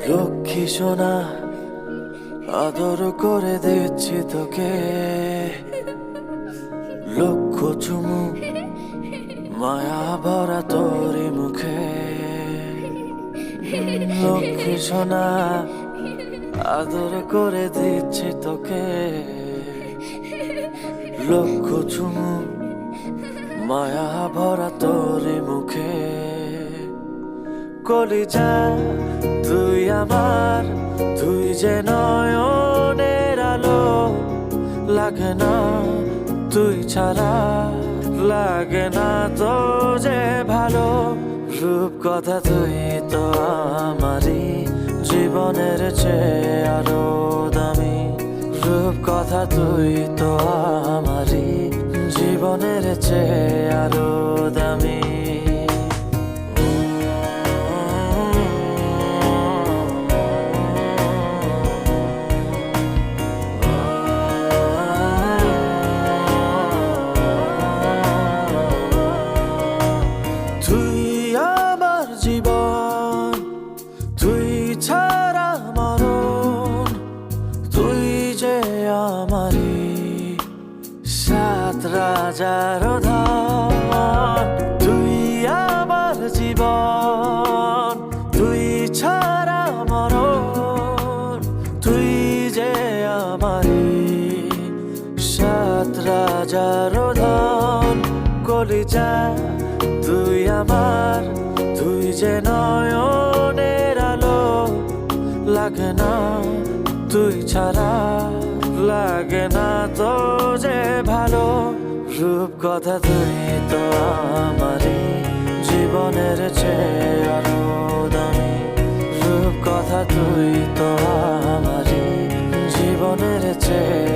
লক্ষ্মী সোনা আদর করে দিচ্ছি তোকে, লক্ষ চুমু মায়া ভরা তোরি মুখে। লক্ষ্মী সোনা আদর করে দিচ্ছি তোকে, লক্ষ চুমু মায়া ভরা তোরি মুখে। কলিজা তুই আমার, তুই যে নয়নের আলো, লাগে না তুই ছাড়া, লাগে না তো যে ভালো। রূপ কথা তুই তো আমারই জীবনের চেয়ে আরো দামি, রূপ কথা তুই তো আমারই জীবনের চেয়ে আরো দামি। তুই আমার জীবন, তুই ছাড়া মরণ, তুই যে আমারই সাত রাজার ধন। তুই আমার জীবন, তুই ছাড়া মরণ, তুই যে আমারই সাত রাজার ধন। কলিজা তুই আমার, তুই যে নয়নের আলো, লাগে না তুই ছাড়া, লাগে না তো যে ভালো। রূপ কথা তুই তো আমারই জীবনের চেয়ে আরো দামি, রূপ কথা তুই তো আমারই জীবনের চেয়ে